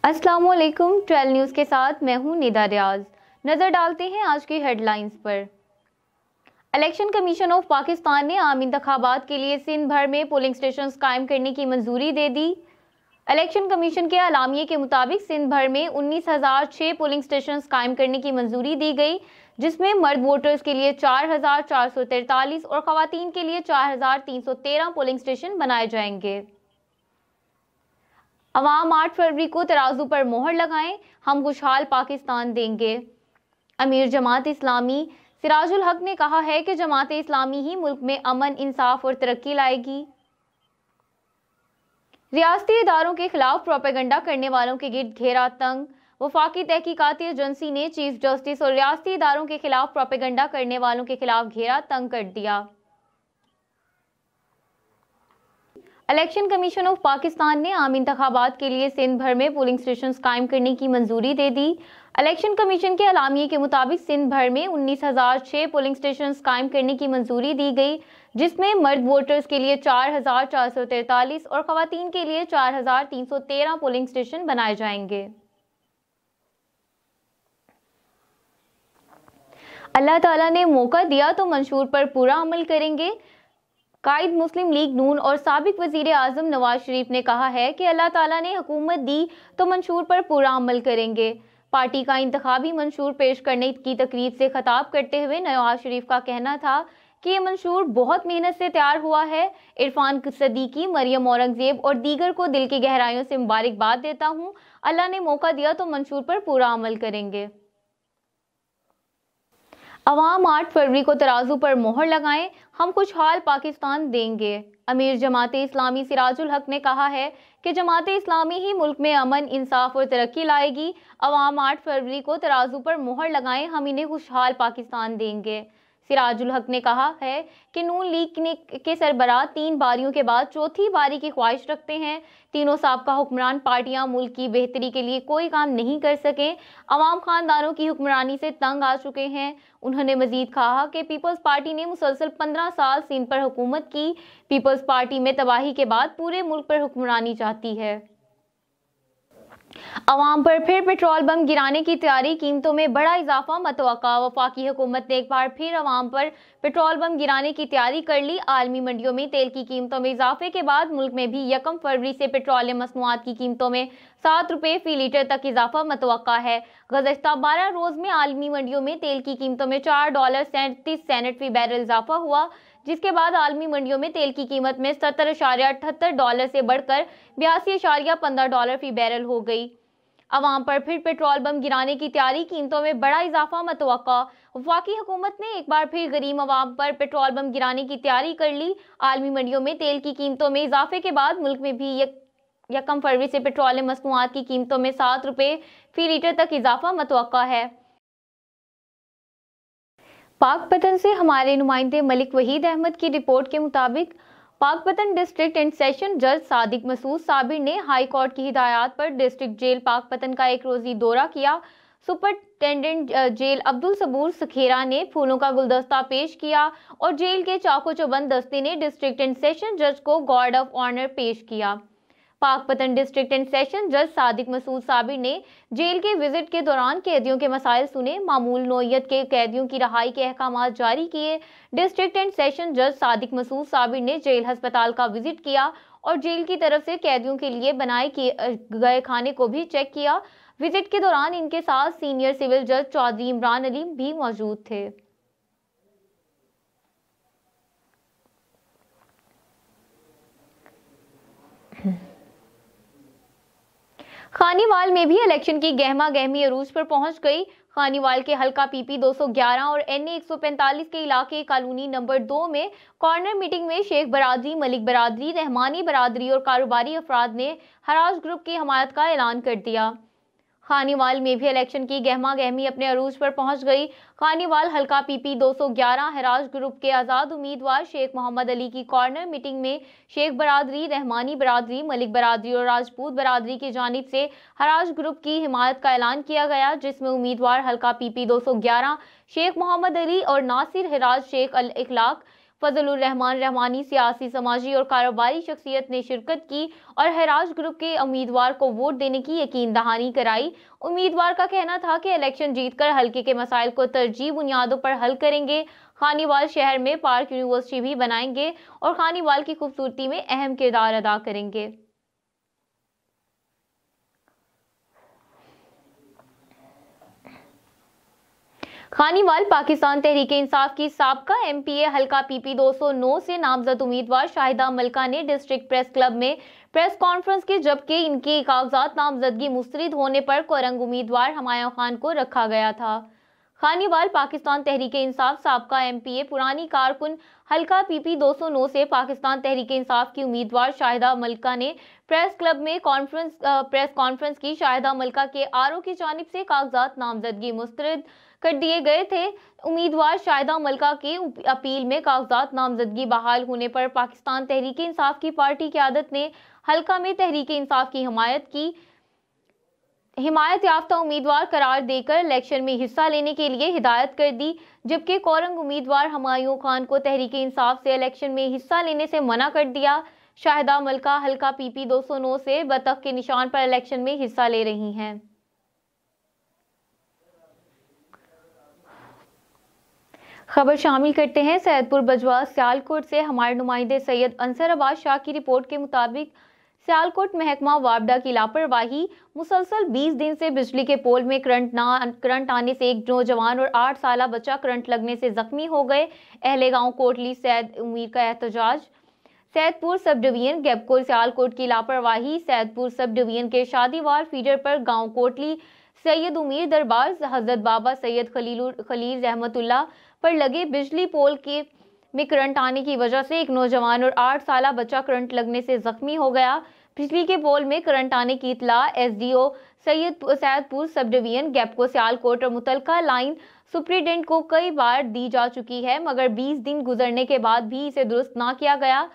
अस्सलामुअलैकुम 12 न्यूज़ के साथ मैं हूं निदा रियाज। नजर डालते हैं आज की हेडलाइंस पर। इलेक्शन कमीशन ऑफ पाकिस्तान ने आम इंतखाबात के लिए सिंध भर में पोलिंग स्टेशन कायम करने की मंजूरी दे दी। इलेक्शन कमीशन के अलामिये के मुताबिक सिंध भर में 19,006 पोलिंग स्टेशन कायम करने की मंजूरी दी गई, जिसमें मर्द वोटर्स के लिए 4,443 और खवातीन के लिए 4,313 पोलिंग स्टेशन बनाए जाएंगे। अवाम 8 फरवरी को तराजू पर मोहर लगाएं, हम खुशहाल पाकिस्तान देंगे। अमीर जमात इस्लामी सिराजुल हक ने कहा है कि जमात इस्लामी ही मुल्क में अमन, इंसाफ और तरक्की लाएगी। रियासती इदारों के खिलाफ प्रोपेगेंडा करने वालों के गिर्द घेरा तंग। वफाकी तहकीकाती एजेंसी ने चीफ जस्टिस और रियासती इदारों के खिलाफ प्रोपेगेंडा करने वालों के खिलाफ घेरा तंग कर दिया। इलेक्शन कमीशन ऑफ पाकिस्तान ने आम इंतखाबात के लिए सिंध भर में पोलिंग स्टेशन कायम करने की मंजूरी दे दी। इलेक्शन कमीशन के अलामिये के मुताबिक सिंध भर में 19,006 पोलिंग स्टेशन कायम करने की मंजूरी दी गई, जिसमें मर्द वोटर्स के लिए 4,443 और खवातीन के लिए 4,313 पोलिंग स्टेशन बनाए जाएंगे। अल्लाह ताला ने मौका दिया तो मंशूर पर पूरा अमल करेंगे। कायद मुस्लिम लीग नून और साबिक वजीर आजम नवाज शरीफ ने कहा है कि अल्लाह ताला ने हुकूमत दी तो मंशूर पर पूरा अमल करेंगे। पार्टी का इंतखाबी मंशूर पेश करने की तकरीब से खिताब करते हुए नवाज शरीफ का कहना था कि ये मंशूर बहुत मेहनत से तैयार हुआ है। इरफान सदीकी, मरियम औरंगजेब और दीगर को दिल की गहराइयों से मुबारकबाद देता हूँ। अल्लाह ने मौका दिया तो मंशूर पर पूरा अमल करेंगे। अवाम 8 फरवरी को तराजू पर मोहर लगाएं, हम खुशहाल पाकिस्तान देंगे। अमीर जमात इस्लामी सिराजुल हक ने कहा है कि जमात इस्लामी ही मुल्क में अमन, इंसाफ और तरक्की लाएगी। अवाम 8 फरवरी को तराजू पर मोहर लगाएं, हम इन्हें खुशहाल पाकिस्तान देंगे। सिराजुल हक ने कहा है कि नून लीग के सरबराह 3 बारियों के बाद चौथी बारी की ख्वाहिश रखते हैं। तीनों साबका हुक्मरान पार्टियां मुल्क की बेहतरी के लिए कोई काम नहीं कर सके। अवाम खानदानों की हुक्मरानी से तंग आ चुके हैं। उन्होंने मजीद कहा कि पीपल्स पार्टी ने मुसलसल 15 साल सिंध पर हुकूमत की। पीपल्स पार्टी में तबाही के बाद पूरे मुल्क पर हुक्मरानी चाहती है। अवाम पर फिर पेट्रोल बम गिराने की तैयारी, कीमतों में बड़ा इजाफा मतवक्का। वफाकी हुकूमत ने एक बार फिर अवाम पर पेट्रोल बम गिराने की तैयारी कर ली। आलमी मंडियों में तेल की कीमतों में इजाफे के बाद मुल्क में भी 1 फरवरी से पेट्रोलियम मसनूआत की कीमतों में 7 रुपये फी लीटर तक इजाफा मतवक्का है। गुज़श्ता 12 रोज में आलमी मंडियों में तेल की कीमतों में $4.37 फी बैरल इजाफा हुआ, जिसके बाद आलमी मंडियों में तेल की कीमत में $70.78 से बढ़कर $82.15 फी बैरल हो गई। अवाम पर फिर पेट्रोल बम गिराने की तैयारी, कीमतों में बड़ा इजाफा मतवक्का। वफाकी हुकूमत ने एक बार फिर गरीब अवाम पर पेट्रोल बम गिराने की तैयारी कर ली। आलमी मंडियों में तेल की कीमतों में इजाफे के बाद मुल्क में भी 1 फरवरी से पेट्रोलियम मसनूआत की कीमतों में 7 रुपये फी लीटर तक इजाफा मतवक्का है। पाकपतन से हमारे नुमाइंदे मलिक वहीद अहमद की रिपोर्ट के मुताबिक पाकपतन डिस्ट्रिक्ट एंड सेशन जज सादिक मसूद साबिर ने हाई कोर्ट की हिदायत पर डिस्ट्रिक्ट जेल पाकपतन का एक रोजी दौरा किया। सुपरिटेंडेंट जेल अब्दुल सबूर सखेरा ने फूलों का गुलदस्ता पेश किया और जेल के चाको चौबंद दस्ते ने डिस्ट्रिक्ट एंड सेशन जज को गार्ड ऑफ ऑनर पेश किया। पाकपतन डिस्ट्रिक्ट एंड सेशन जज सादिक मसूद साबिर ने जेल के विजिट के दौरान कैदियों के मसाइल सुने, मामूल नौयत के कैदियों की रहाई के अहकाम जारी किए। डिस्ट्रिक्ट एंड सेशन जज सादिक मसूद साबिर ने जेल हस्पताल का विजिट किया और जेल की तरफ से कैदियों के लिए बनाए गए खाने को भी चेक किया। विजिट के दौरान इनके साथ सीनियर सिविल जज चौधरी इमरान अली भी मौजूद थे। खानीवाल में भी इलेक्शन की गहमा गहमी अरूज पर पहुंच गई। खानीवाल के हल्का पीपी 211 और NA 145 के इलाके कॉलोनी नंबर 2 में कॉर्नर मीटिंग में शेख बरादरी, मलिक बरादरी, रहमानी बरादरी और कारोबारी अफराद ने हराज ग्रुप की हमायत का ऐलान कर दिया। खानीवाल में भी इलेक्शन की गहमा गहमी अपने अरूज पर पहुंच गई। खानीवाल हल्का पीपी 211 हराज ग्रुप के आज़ाद उम्मीदवार शेख मोहम्मद अली की कॉर्नर मीटिंग में शेख बरादरी, रहमानी बरादरी, मलिक बरादरी और राजपूत बरादरी की जानिब से हराज ग्रुप की हिमायत का ऐलान किया गया, जिसमें उम्मीदवार हल्का पीपी 211 शेख मोहम्मद अली और नासिर हराज शेख अल इखलाक फजलुर रहमान रहमानी सियासी, समाजी और कारोबारी शख्सियत ने शिरकत की और हराज ग्रुप के उम्मीदवार को वोट देने की यकीन दहानी कराई। उम्मीदवार का कहना था कि इलेक्शन जीतकर हल्के के मसाइल को तरजीह बुनियादों पर हल करेंगे। खानीवाल शहर में पार्क यूनिवर्सिटी भी बनाएंगे और खानीवाल की खूबसूरती में अहम किरदार अदा करेंगे। खानीवाल पाकिस्तान तहरीक-ए-इंसाफ की साबका एमपीए हल्का पीपी 209 से नामजद उम्मीदवार शाहिदा मलिका ने डिस्ट्रिक्ट प्रेस क्लब में प्रेस कॉन्फ्रेंस की, जबकि इनकी कागजात नामजदगी मुस्तरद होने पर कोरंग उम्मीदवार हमाया खान को रखा गया था। खानीवाल पाकिस्तान तहरीक-ए-इंसाफ साबका एमपीए पुरानी कारकुन हल्का पीपी 209 से पाकिस्तान तहरीक-ए-इंसाफ की उम्मीदवार शाहिदा मलिका ने प्रेस क्लब में प्रेस कॉन्फ्रेंस की। शाहिदा मलिका के आरओ की जानिब से कागजात नामजदगी मुस्तरद कर दिए गए थे। उम्मीदवार शाहिदा मलिका की अपील में कागजात नामजदगी बहाल होने पर पाकिस्तान तहरीक-ए-इंसाफ की पार्टी क़यादत ने हल्का में तहरीक-ए-इंसाफ की हिमायत याफ्ता उम्मीदवार करार देकर इलेक्शन में हिस्सा लेने के लिए हिदायत कर दी, जबकि कोरंग उम्मीदवार हमायूं खान को तहरीक-ए-इंसाफ से इलेक्शन में हिस्सा लेने से मना कर दिया। शाहिदा मलिका हल्का पीपी 209 से बतख के निशान पर इलेक्शन में हिस्सा ले रही हैं। खबर शामिल करते हैं सैयदपुर बजवा सियालकोट से। हमारे नुमाइंदे सैयद अंसर अब्बास शाह की रिपोर्ट के मुताबिक सियालकोट महकमा वापडा की लापरवाही, मुसलसल 20 दिन से बिजली के पोल में करंट आने से एक नौजवान और 8 साला बच्चा करंट लगने से जख्मी हो गए। अहले गांव कोटली सैद उमीर का एहतजाज। सैयदपुर सब डिवीजन गेबको सियालकोट की लापरवाही। सैयदपुर सब डिवीजन के शादीवार फीडर पर गांव कोटली सैयद उमीर दरबार हजरत बाबा सैयद खलील रहमतुल्लाह पर लगे बिजली पोल में करंट आने की वजह से एक नौजवान और 8 साला बच्चा करंट लगने से जख्मी हो गया। बिजली के पोल में करंट आने की इतला SDO Saidpur sub division गेबको Sialkot और मुतलका लाइन सुप्रीडेंट को कई बार दी जा चुकी है, मगर 20 दिन गुजरने के बाद भी इसे दुरुस्त ना किया गया।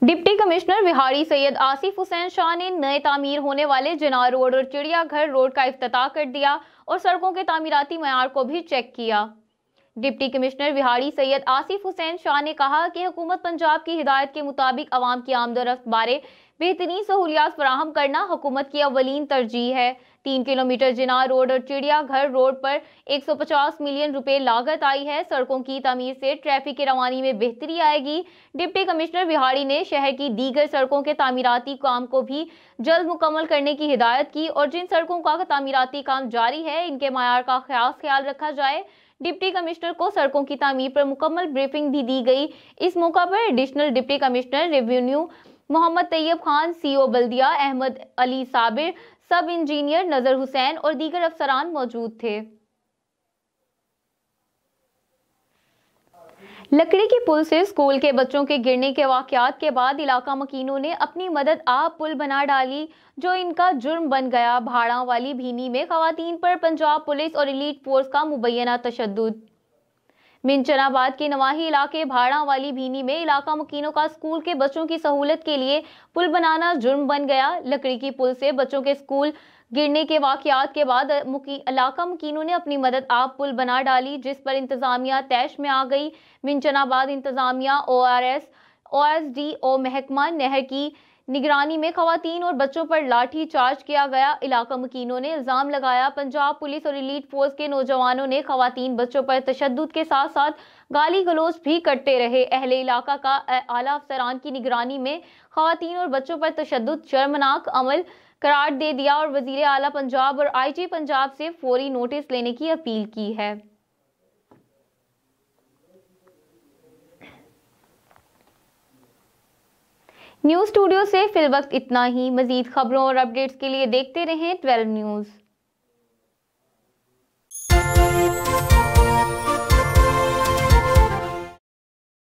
डिप्टी कमिश्नर विहाड़ी सैयद आसिफ हुसैन शाह ने नए तामीर होने वाले जिना रोड और चिड़ियाघर रोड का इफ्तिताह कर दिया और सड़कों के तामीराती मयार को भी चेक किया। डिप्टी कमिश्नर विहाड़ी सैयद आसिफ हुसैन शाह ने कहा कि हुकूमत पंजाब की हिदायत के मुताबिक आवाम की आमदोरफ्त बारे बेहतरीन सहूलियात फराहम करना हुकूमत की अव्वलीन तरजीह है। 3 किलोमीटर जिना रोड और चिड़ियाघर रोड पर 150 मिलियन रुपए लागत आई है। सड़कों की तामीर से ट्रैफिक की रवानी में बेहतरी आएगी। डिप्टी कमिश्नर विहाड़ी ने शहर की दीगर सड़कों के तामीराती काम को भी जल्द मुकम्मल करने की हिदायत की और जिन सड़कों का तामीराती काम जारी है इनके मयार का खास ख्याल रखा जाए। डिप्टी कमिश्नर को सड़कों की तामीर पर मुकम्मल ब्रीफिंग भी दी गई। इस मौका पर additional deputy commissioner revenue Mohammad Taiyab Khan, CO बल्दिया अहमद अली साबिर, सब इंजीनियर नजर हुसैन और दीगर अफसरान मौजूद थे। लकड़ी की पुल से स्कूल के बच्चों के गिरने के वाकयात के बाद इलाका मकीनों ने अपनी मदद आप पुल बना डाली, जो इनका जुर्म बन गया। भाड़ा वाली भीनी में खवातीन पर पंजाब पुलिस और एलीट फोर्स का मुबैना तशद्दुद। मिंचनाबाद के नवाही इलाके भाड़ा वाली भीनी में इलाका मकीनों का स्कूल के बच्चों की सहूलत के लिए पुल बनाना जुर्म बन गया। लकड़ी की पुल से बच्चों के स्कूल गिरने के वाकयात के बाद इलाका मकीनों ने अपनी मदद आप पुल बना डाली, जिस पर इंतजामिया तैश में आ गई। मिंचनाबाद इंतजामिया OSDO महकमा नहर की निगरानी में खवातीन और बच्चों पर लाठी चार्ज किया गया। इलाका मकीनों ने इल्जाम लगाया पंजाब पुलिस और एलीट फोर्स के नौजवानों ने खवातीन बच्चों पर तशद्दुद के साथ साथ गाली गलौज भी करते रहे। अहले इलाका का आला अफसरान की निगरानी में खवातीन और बच्चों पर तशद्दुद शर्मनाक अमल करार दे दिया और वजीर आला पंजाब और IG पंजाब से फौरी नोटिस लेने की अपील की है। न्यूज़ स्टूडियो से फिलवक्त इतना ही। मजीद खबरों और अपडेट्स के लिए देखते रहें 12 न्यूज़।